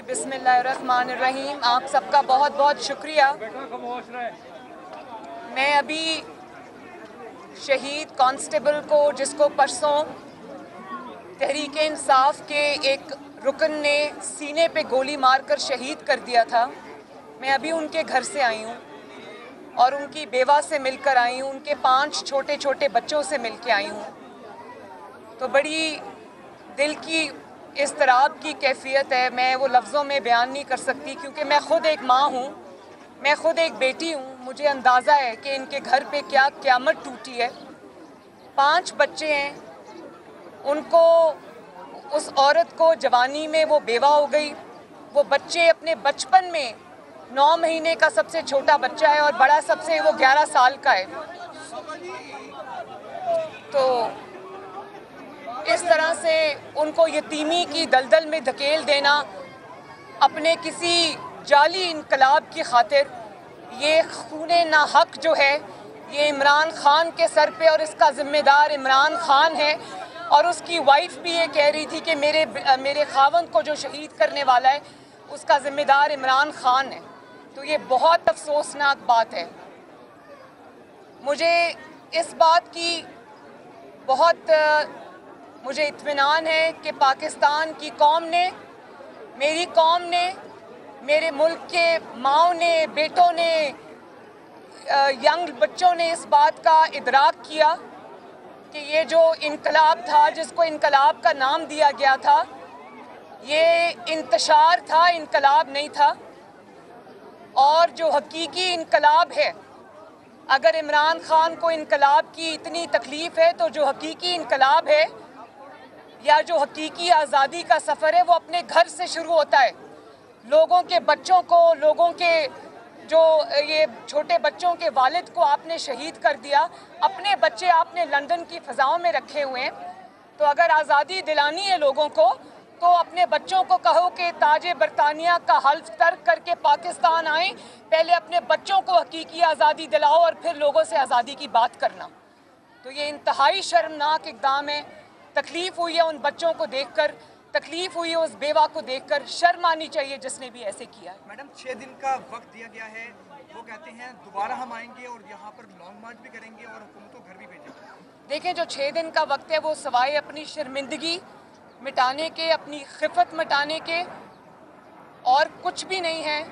बिस्मिल्लाहिर्रहमानिर्रहीम। आप सबका बहुत बहुत शुक्रिया। मैं अभी शहीद कांस्टेबल को, जिसको परसों तहरीक इंसाफ के एक रुकन ने सीने पे गोली मारकर शहीद कर दिया था, मैं अभी उनके घर से आई हूँ और उनकी बेवा से मिलकर आई हूँ, उनके 5 छोटे छोटे बच्चों से मिल के आई हूँ। तो बड़ी दिल की इज़्तिराब की कैफियत है। मैं वो लफ्ज़ों में बयान नहीं कर सकती क्योंकि मैं ख़ुद एक माँ हूँ, मैं ख़ुद एक बेटी हूँ। मुझे अंदाज़ा है कि इनके घर पे क्या क़यामत टूटी है। 5 बच्चे हैं, उनको, उस औरत को जवानी में वो बेवा हो गई। वो बच्चे अपने बचपन में 9 महीने का सबसे छोटा बच्चा है और बड़ा सबसे वो 11 साल का है। तो इस तरह से उनको यतीमी की दलदल में धकेल देना अपने किसी जाली इनकलाब की खातिर, ये खूने नाहक जो है ये इमरान खान के सर पे, और इसका ज़िम्मेदार इमरान खान है। और उसकी वाइफ भी ये कह रही थी कि मेरे खावंद को जो शहीद करने वाला है उसका ज़िम्मेदार इमरान खान है। तो ये बहुत अफसोसनाक बात है। मुझे इस बात की बहुत मुझे इत्मीनान है कि पाकिस्तान की कौम ने, मेरी कौम ने, मेरे मुल्क के माँओं ने, बेटों ने, यंग बच्चों ने इस बात का इदराक किया कि ये जो इनकलाब था, जिसको इनकलाब का नाम दिया गया था, ये इंतशार था, इनकलाब नहीं था। और जो हकीकी इनकलाब है, अगर इमरान खान को इनकलाब की इतनी तकलीफ़ है तो जो हकीकी इनकलाब है या जो हकीकी आज़ादी का सफ़र है वो अपने घर से शुरू होता है। लोगों के बच्चों को, लोगों के जो ये छोटे बच्चों के वालिद को आपने शहीद कर दिया, अपने बच्चे आपने लंदन की फ़ज़ाओं में रखे हुए हैं। तो अगर आज़ादी दिलानी है लोगों को तो अपने बच्चों को कहो कि ताजे बरतानिया का हल्फ तर्क करके पाकिस्तान आए, पहले अपने बच्चों को हकीकी आज़ादी दिलाओ और फिर लोगों से आज़ादी की बात करना। तो ये इंतहाई शर्मनाक इक़दाम है। तकलीफ़ हुई है उन बच्चों को देखकर, तकलीफ़ हुई है उस बेवा को देखकर। शर्म आनी चाहिए जिसने भी ऐसे किया है। मैडम 6 दिन का वक्त दिया गया है, वो कहते हैं दोबारा हम आएंगे और यहाँ पर लॉन्ग मार्च भी करेंगे और हुकूमत को घर भी भेजेंगे। देखें, जो 6 दिन का वक्त है वो सवाए अपनी शर्मिंदगी मिटाने के, अपनी खिफत मिटाने के और कुछ भी नहीं है।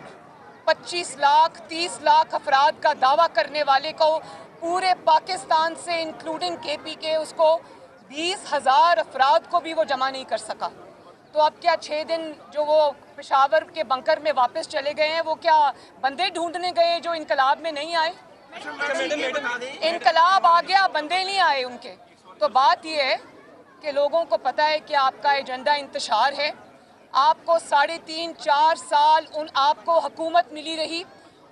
25 लाख 30 लाख अफराद का दावा करने वाले को पूरे पाकिस्तान से इंक्लूडिंग KP के उसको 20,000 अफराद को भी वो जमा नहीं कर सका। तो अब क्या 6 दिन जो वो पेशावर के बंकर में वापस चले गए हैं, वो क्या बंदे ढूंढने गए जो इनकलाब में नहीं आए? इनकलाब आ गया, बंदे नहीं आए उनके। तो बात ये है कि लोगों को पता है कि आपका एजेंडा इंतशार है। आपको 3.5-4 साल आपको हुकूमत मिली रही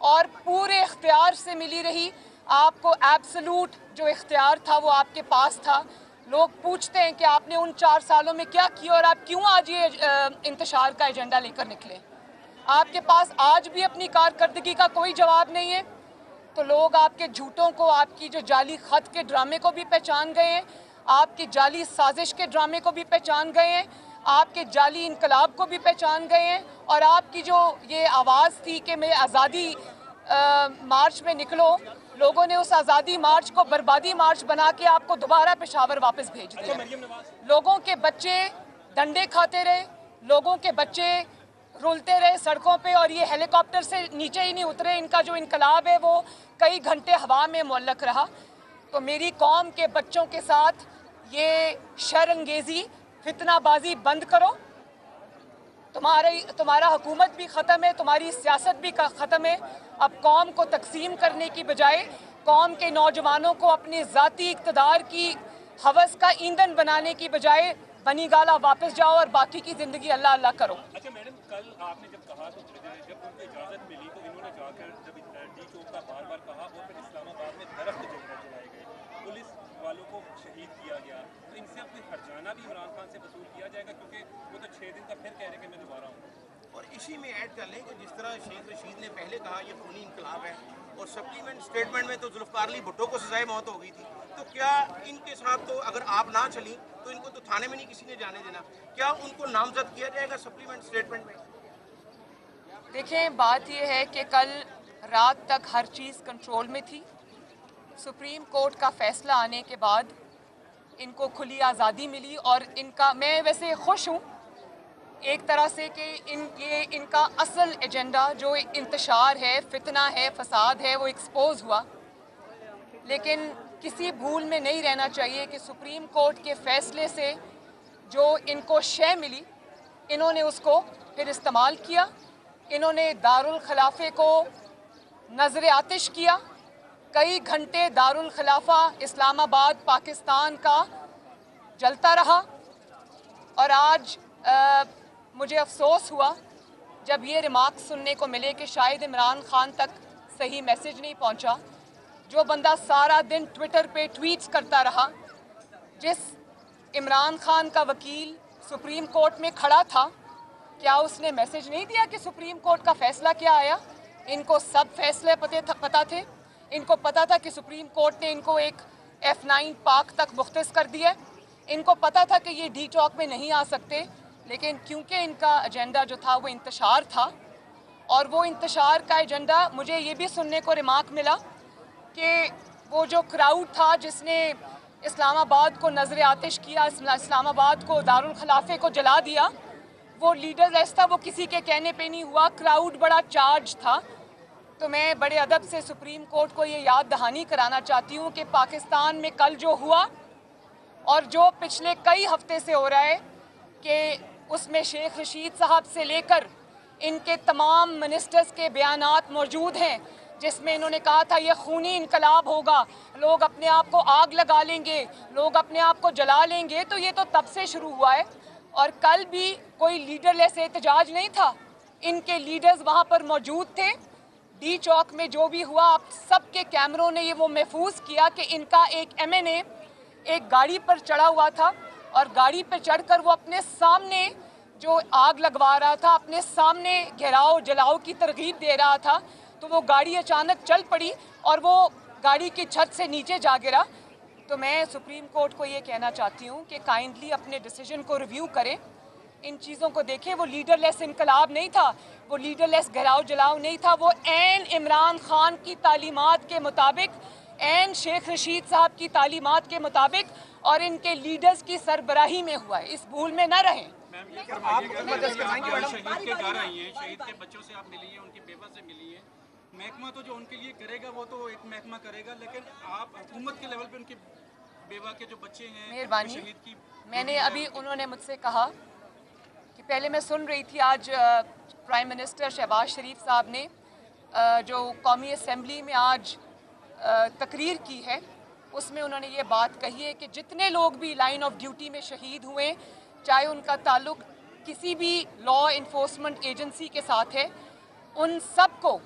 और पूरे इख्तियार से मिली रही। आपको एब्सोल्यूट जो इख्तियार था वो आपके पास था। लोग पूछते हैं कि आपने उन 4 सालों में क्या किया और आप क्यों आज ये इंतशार का एजेंडा लेकर निकले। आपके पास आज भी अपनी कारकर्दगी का कोई जवाब नहीं है। तो लोग आपके झूठों को, आपकी जो जाली खत के ड्रामे को भी पहचान गए हैं, आपकी जाली साजिश के ड्रामे को भी पहचान गए हैं, आपके जाली इनकलाब को भी पहचान गए हैं। और आपकी जो ये आवाज़ थी कि मैं आज़ादी मार्च में निकलो, लोगों ने उस आज़ादी मार्च को बर्बादी मार्च बना के आपको दोबारा पेशावर वापस भेज दिया। लोगों के बच्चे डंडे खाते रहे, लोगों के बच्चे रुलते रहे सड़कों पे और ये हेलीकॉप्टर से नीचे ही नहीं उतरे। इनका जो इनकलाब है वो कई घंटे हवा में मुअल्लक रहा। तो मेरी कौम के बच्चों के साथ ये शर्मंगेज़ी, फितनाबाजी बंद करो। तुम्हारा हुकूमत भी ख़त्म है, तुम्हारी सियासत भी ख़त्म है। अब कौम को तकसीम करने की बजाय कौम के नौजवानों को अपने ज़ाती इक़्तिदार की हवस का ईंधन बनाने की बजाय बनी गाला वापस जाओ और बाकी की ज़िंदगी अल्लाह अल्लाह करो। अच्छा मैडम, कल आपने जब कहा तो जब उनको इजाज़त मिली तो इन्होंने जाकर जब डी चौक का बार कहा और फिर इस्लामाबाद में दरख्त जलाए गए, पुलिस वालों को शहीद किया गया, तो इनसे अब कोई हर्जाना भी इमरान खान से वसूल किया जाएगा? क्योंकि वो तो 6 दिन का फिर कह रहे हैं कि मैं दोबारा हूँ। और इसी में ऐड कर लें कि जिस तरह शेख रशीद ने पहले कहा ये खूनी इनकलाब है और सप्लीमेंट स्टेटमेंट में तो जुल्फ़िकार अली भुट्टो को सजाए मौत हो गई थी, तो क्या इनके साथ तो अगर आप ना चली तो इनको तो थाने में नहीं किसी ने जाने देना, क्या उनको नामजद किया जाएगा सप्लीमेंट स्टेटमेंट में? देखें, बात यह है कि कल रात तक हर चीज़ कंट्रोल में थी। सुप्रीम कोर्ट का फैसला आने के बाद इनको खुली आज़ादी मिली और इनका, मैं वैसे खुश हूँ एक तरह से कि ये इनका असल एजेंडा जो इंतशार है, फितना है, फसाद है, वो एक्सपोज हुआ। लेकिन किसी भूल में नहीं रहना चाहिए कि सुप्रीम कोर्ट के फैसले से जो इनको शय मिली, इन्होंने उसको फिर इस्तेमाल किया। इन्होंने दारुल खिलाफे को नजर आतिश किया। कई घंटे दारुल खिलाफा इस्लामाबाद पाकिस्तान का जलता रहा और आज मुझे अफसोस हुआ जब ये रिमार्क सुनने को मिले कि शायद इमरान खान तक सही मैसेज नहीं पहुंचा। जो बंदा सारा दिन ट्विटर पे ट्वीट्स करता रहा, जिस इमरान खान का वकील सुप्रीम कोर्ट में खड़ा था, क्या उसने मैसेज नहीं दिया कि सुप्रीम कोर्ट का फैसला क्या आया? इनको सब फैसले पता थे। इनको पता था कि सुप्रीम कोर्ट ने इनको एक F9 पाक तक मुख्तस कर दिया। इनको पता था कि ये डी चौक में नहीं आ सकते, लेकिन क्योंकि इनका एजेंडा जो था वो इंतशार था, और वो इंतशार का एजेंडा, मुझे ये भी सुनने को रिमार्क मिला कि वो जो क्राउड था जिसने इस्लामाबाद को नजर आतिश किया, इस्लामाबाद को, दारुल खिलाफे को जला दिया, वो लीडरलेस था, वो किसी के कहने पे नहीं हुआ। क्राउड बड़ा चार्ज था। तो मैं बड़े अदब से सुप्रीम कोर्ट को ये याद दहानी कराना चाहती हूँ कि पाकिस्तान में कल जो हुआ और जो पिछले कई हफ्ते से हो रहा है कि उसमें शेख रशीद साहब से लेकर इनके तमाम मिनिस्टर्स के बयानात मौजूद हैं, जिसमें इन्होंने कहा था ये खूनी इनकलाब होगा, लोग अपने आप को आग लगा लेंगे, लोग अपने आप को जला लेंगे। तो ये तो तब से शुरू हुआ है और कल भी कोई लीडरलेस एहतजाज नहीं था। इनके लीडर्स वहाँ पर मौजूद थे। डी चौक में जो भी हुआ, आप सबके कैमरों ने ये वो महफूज किया कि इनका एक MNA एक गाड़ी पर चढ़ा हुआ था और गाड़ी पर चढ़कर वो अपने सामने जो आग लगवा रहा था, अपने सामने घेराव जलाओ की तरगीब दे रहा था। तो वो गाड़ी अचानक चल पड़ी और वो गाड़ी की छत से नीचे जा गिरा। तो मैं सुप्रीम कोर्ट को ये कहना चाहती हूँ कि काइंडली अपने डिसीजन को रिव्यू करें, इन चीज़ों को देखें। वो लीडरलेस इनकलाब नहीं था, वो लीडरलेस घेराव जलाओ नहीं था, वो ऐन इमरान खान की तालीमात के मुताबिक, ऐन शेख रशीद साहब की तालीमात के मुताबिक और इनके लीडर्स की सरबराही में हुआ है। इस भूल में न रहें। शहीद के घर आई हैं, शहीद के बच्चों से आप मिली हैं, उनकी बेवा से मिली हैं। महकमा तो जो उनके लिए करेगा वो तो एक महकमा करेगा, लेकिन आप हुकूमत के लेवल पे उनकी बेवा के जो बच्चे हैं, मेहरबानी, शहीद की, मैंने अभी, उन्होंने मुझसे कहा कि पहले मैं सुन रही थी आज प्राइम मिनिस्टर शहबाज शरीफ साहब ने जो कौमी असम्बली में आज तकरीर की है, उसमें उन्होंने ये बात कही है कि जितने लोग भी लाइन ऑफ ड्यूटी में शहीद हुए, चाहे उनका ताल्लुक किसी भी लॉ इन्फोर्समेंट एजेंसी के साथ है, उन सब को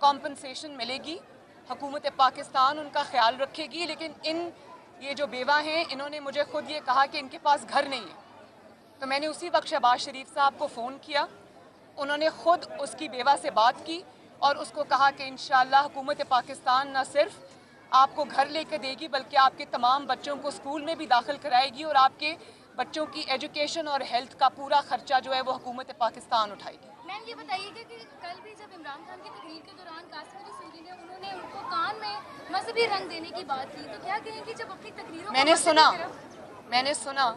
कॉम्पनसेशन मिलेगी। हुकूमत पाकिस्तान उनका ख्याल रखेगी। लेकिन ये जो बेवा हैं, इन्होंने मुझे ख़ुद ये कहा कि इनके पास घर नहीं है। तो मैंने उसी वक्त शहबाज शरीफ साहब को फ़ोन किया, उन्होंने ख़ुद उसकी बेवा से बात की और उसको कहा कि इंशाअल्लाह हुकूमत पाकिस्तान न सिर्फ आपको घर लेकर देगी, बल्कि आपके तमाम बच्चों को स्कूल में भी दाखिल कराएगी और आपके बच्चों की एजुकेशन और हेल्थ का पूरा खर्चा जो है वो हुकूमत पाकिस्तान उठाएगी। मैम ये बताइएगा कि कल भी जब इमरान खान की तकरीर के दौरान कासिम अली सूरी ने उन्होंने उनको कान में मजहबी रंग देने की बात की, तो क्या कहेंगे जब अपनी तकरीरों मैंने सुना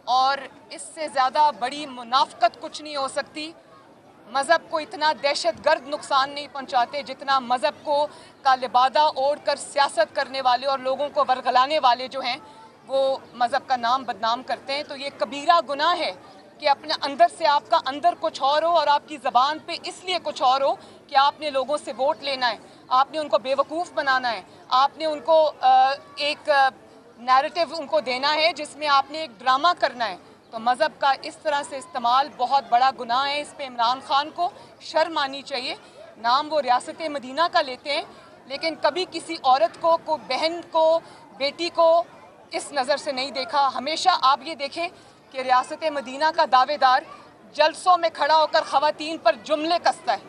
और इससे ज़्यादा बड़ी मुनाफकत कुछ नहीं हो सकती। मज़हब को इतना दहशतगर्द नुकसान नहीं पहुंचाते जितना मज़हब को का लिबादा ओढ़ कर सियासत करने वाले और लोगों को वरगलाने वाले जो हैं वो मज़हब का नाम बदनाम करते हैं। तो ये कबीरा गुनाह है कि अपने अंदर से आपका अंदर कुछ और हो और आपकी ज़बान पे इसलिए कुछ और हो कि आपने लोगों से वोट लेना है, आपने उनको बेवकूफ़ बनाना है, आपने उनको एक नैरेटिव उनको देना है जिसमें आपने एक ड्रामा करना है। तो मज़हब का इस तरह से इस्तेमाल बहुत बड़ा गुनाह है। इस पे इमरान खान को शर्म आनी चाहिए। नाम वो रियासत मदीना का लेते हैं, लेकिन कभी किसी औरत को बहन को, बेटी को इस नज़र से नहीं देखा। हमेशा आप ये देखें कि रियासत मदीना का दावेदार जलसों में खड़ा होकर ख़वातीन पर जुमले कसता है।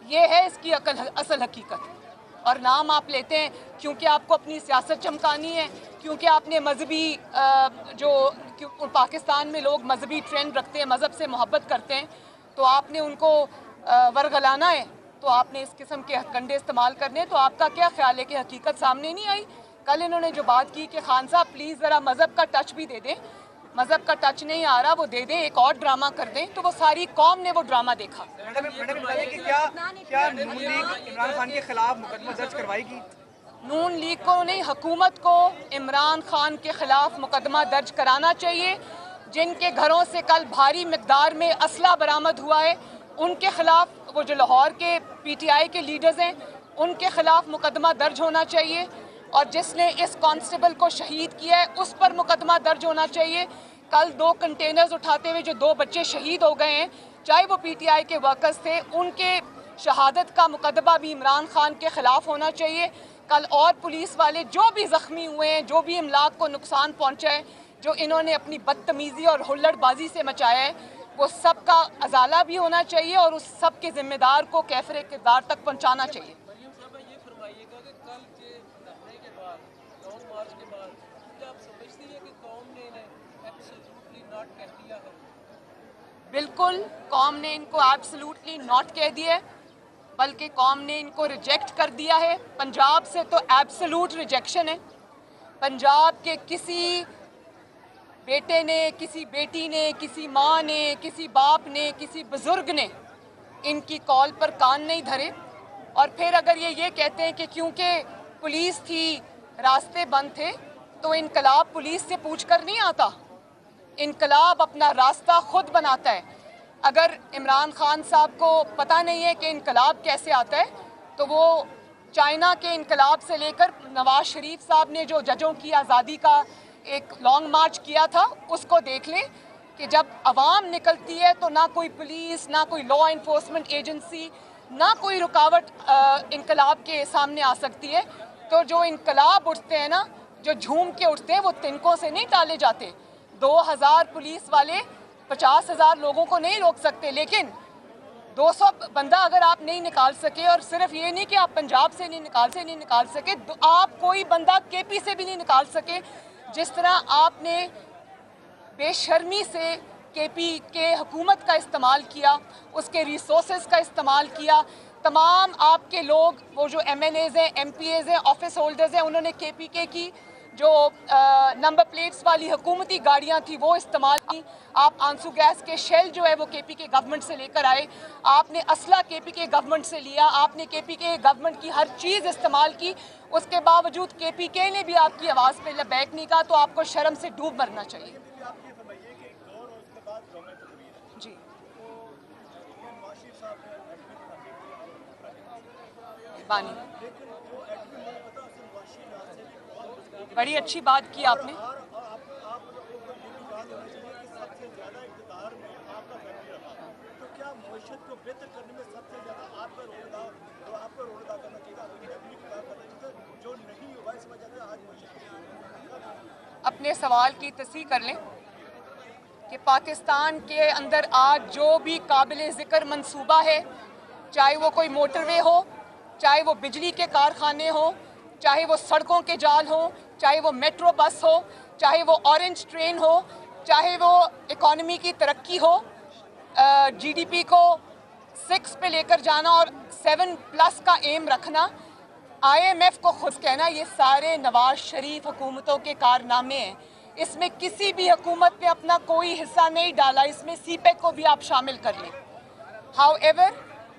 ये है इसकी असल हकीकत। और नाम आप लेते हैं क्योंकि आपको अपनी सियासत चमकानी है, क्योंकि आपने मजहबी पाकिस्तान में लोग मजहबी ट्रेंड रखते हैं, मज़हब से मोहब्बत करते हैं, तो आपने उनको वरगलाना है तो आपने इस किस्म के हथकंडे इस्तेमाल करने। तो आपका क्या ख्याल है कि हकीकत सामने नहीं आई? कल इन्होंने जो बात की कि खान साहब प्लीज़ ज़रा मज़हब का टच भी दे दें, मज़हब का टच नहीं आ रहा, वो दे दें, एक और ड्रामा कर दें, तो वो सारी कौम ने वो ड्रामा देखा। मैडम बताइए कि क्या नून लीग इमरान खान के खिलाफ मुकदमा दर्ज करवाएगी? नून लीग को नहीं, हुकूमत को इमरान खान के खिलाफ मुकदमा दर्ज कराना चाहिए। जिनके घरों से कल भारी मिकदार में असला बरामद हुआ है उनके खिलाफ, वो जो लाहौर के PTI के लीडर्स हैं उनके खिलाफ मुकदमा दर्ज होना चाहिए, और जिसने इस कांस्टेबल को शहीद किया है उस पर मुकदमा दर्ज होना चाहिए। कल 2 कंटेनर्स उठाते हुए जो 2 बच्चे शहीद हो गए हैं, चाहे वो PTI के वर्कर्स थे, उनके शहादत का मुकदमा भी इमरान खान के खिलाफ होना चाहिए। कल और पुलिस वाले जो भी ज़ख्मी हुए हैं, जो भी इमलाक को नुकसान पहुँचा है, जो इन्होंने अपनी बदतमीज़ी और हुल्लड़बाजी से मचाया है, वो सब का अजाला भी होना चाहिए और उस सब के ज़िम्मेदार को कैफरे किरदार तक पहुँचाना चाहिए। बिल्कुल, कौम ने इनको एब्सोल्युटली नॉट कह दिया है, बल्कि कौम ने इनको रिजेक्ट कर दिया है। पंजाब से तो एब्सोल्यूट रिजेक्शन है। पंजाब के किसी बेटे ने, किसी बेटी ने, किसी माँ ने, किसी बाप ने, किसी बुज़ुर्ग ने इनकी कॉल पर कान नहीं धरे। और फिर अगर ये कहते हैं कि क्योंकि पुलिस थी, रास्ते बंद थे, तो इनकलाब पुलिस से पूछ कर नहीं आता। इनकलाब अपना रास्ता खुद बनाता है। अगर इमरान खान साहब को पता नहीं है कि इनकलाब कैसे आता है, तो वो चाइना के इनकलाब से लेकर नवाज शरीफ साहब ने जो जजों की आज़ादी का एक लॉन्ग मार्च किया था उसको देख लें कि जब अवाम निकलती है तो ना कोई पुलिस, ना कोई लॉ इन्फोर्समेंट एजेंसी, ना कोई रुकावट इनकलाब के सामने आ सकती है। तो जो इनकलाब उठते हैं ना, जो झूम के उठते हैं, वो तिनकों से नहीं टाले जाते। 2000 पुलिस वाले 50,000 लोगों को नहीं रोक सकते, लेकिन 200 बंदा अगर आप नहीं निकाल सके, और सिर्फ ये नहीं कि आप पंजाब से नहीं निकाल सके, तो आप कोई बंदा KP से भी नहीं निकाल सके। जिस तरह आपने बेशर्मी से KP के हुकूमत का इस्तेमाल किया, उसके रिसोर्सेज का इस्तेमाल किया, तमाम आपके लोग, वो जो MNAs हैं, MPAs हैं, ऑफिस होल्डर्स हैं, उन्होंने KPK की जो नंबर प्लेट्स वाली हुकूमती गाड़ियां थी वो इस्तेमाल की। आप आंसू गैस के शेल जो है वो KPK गवर्नमेंट से लेकर आए, आपने असला KPK गवर्नमेंट से लिया, आपने KPK गवर्नमेंट की हर चीज़ इस्तेमाल की। उसके बावजूद KPK ने भी आपकी आवाज़ पे लबैक नहीं कहा, तो आपको शर्म से डूब मरना चाहिए। जी, बानी, बड़ी अच्छी बात की आपने। अपने सवाल की तस्दीक कर लें कि पाकिस्तान के अंदर आज जो भी काबिल ज़िक्र मंसूबा है, चाहे वो कोई मोटरवे हो, चाहे वो बिजली के कारखाने हो, चाहे वो सड़कों के जाल हो, चाहे वो मेट्रो बस हो, चाहे वो ऑरेंज ट्रेन हो, चाहे वो इकॉनमी की तरक्की हो, GDP को 6 पे लेकर जाना और 7+ का एम रखना, IMF को खुद कहना, ये सारे नवाज शरीफ हुकूमतों के कारनामे हैं। इसमें किसी भी हुकूमत ने अपना कोई हिस्सा नहीं डाला। इसमें CPEC को भी आप शामिल कर लें। हाउएवर,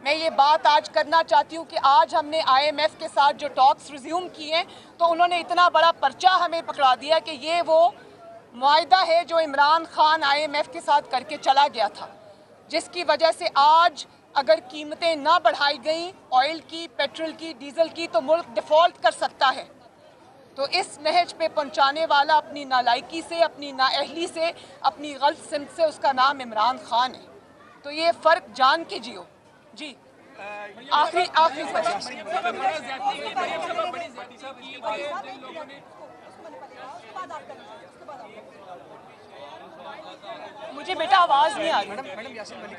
मैं ये बात आज करना चाहती हूँ कि आज हमने IMF के साथ जो टॉक्स रिज्यूम किए हैं, तो उन्होंने इतना बड़ा पर्चा हमें पकड़ा दिया कि ये वो मुआहदा है जो इमरान खान IMF के साथ करके चला गया था, जिसकी वजह से आज अगर कीमतें ना बढ़ाई गई ऑयल की, पेट्रोल की, डीजल की, तो मुल्क डिफ़ॉल्ट कर सकता है। तो इस नहज पे पहुंचाने वाला अपनी नालायकी से, अपनी नाअहली से, अपनी गलत सिमत से, उसका नाम इमरान खान है। तो ये फ़र्क जान के जियो। जी, आखिरी मुझे बेटा आवाज़ नहीं आ रही। मैडम यासीन मलिक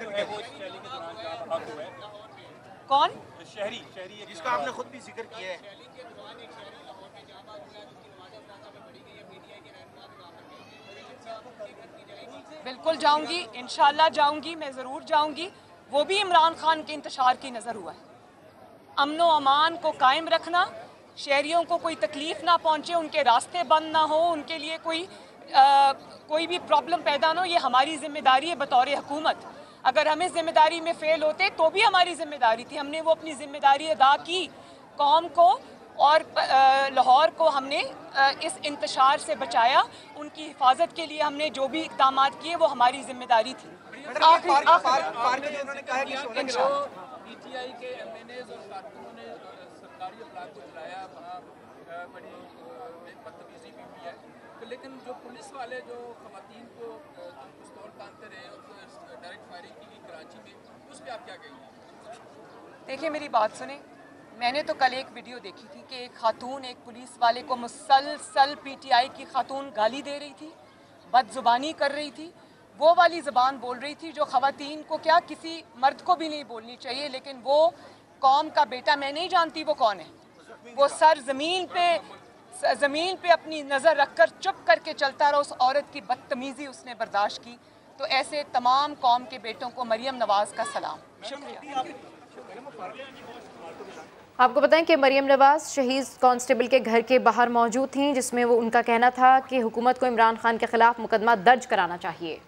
कौन? शहरी जिसका आपने खुद भी जिक्र किया है। बिल्कुल जाऊंगी, इंशाल्लाह जाऊंगी, मैं ज़रूर जाऊंगी। वो भी इमरान खान के इंतशार की नज़र हुआ है। अमन व अमान को कायम रखना, शहरियों को कोई तकलीफ़ ना पहुँचे, उनके रास्ते बंद ना हो, उनके लिए कोई भी प्रॉब्लम पैदा ना हो, ये हमारी ज़िम्मेदारी है बतौर हुकूमत। अगर हमें ज़िम्मेदारी में फ़ेल होते तो भी हमारी ज़िम्मेदारी थी, हमने वो अपनी ज़िम्मेदारी अदा की। कौम को और लाहौर को हमने इस इंतशार से बचाया, उनकी हिफाजत के लिए हमने जो भी इक़दाम किए वो हमारी ज़िम्मेदारी थी। PTI के MNAs और कारकुनों ने सरकारी अफराद को जलाया, वहाँ बड़ी बदतमीजी भी हुई है, तो लेकिन जो पुलिस वाले जो खवातीन को पिस्तौल तानते रहे और डायरेक्ट फायरिंग की गई कराची में, उस पर आप क्या कहेंगे? देखिए मेरी बात सुने, मैंने तो कल एक वीडियो देखी थी कि एक खातून एक पुलिस वाले को मुसलसल PTI की खातून गाली दे रही थी, बदजुबानी कर रही थी, वो वाली ज़बान बोल रही थी जो ख़वातीन को क्या किसी मर्द को भी नहीं बोलनी चाहिए। लेकिन वो कौम का बेटा, मैं नहीं जानती वो कौन है, वो सर ज़मीन पे अपनी नज़र रखकर चुप करके चलता रहा। उस औरत की बदतमीज़ी उसने बर्दाश्त की। तो ऐसे तमाम कौम के बेटों को मरियम नवाज़ का सलाम। शुक्रिया। आपको बताएं कि मरियम नवाज़ शहीद कांस्टेबल के घर के बाहर मौजूद थीं, जिसमें वो उनका कहना था कि हुकूमत को इमरान खान के खिलाफ मुकदमा दर्ज कराना चाहिए।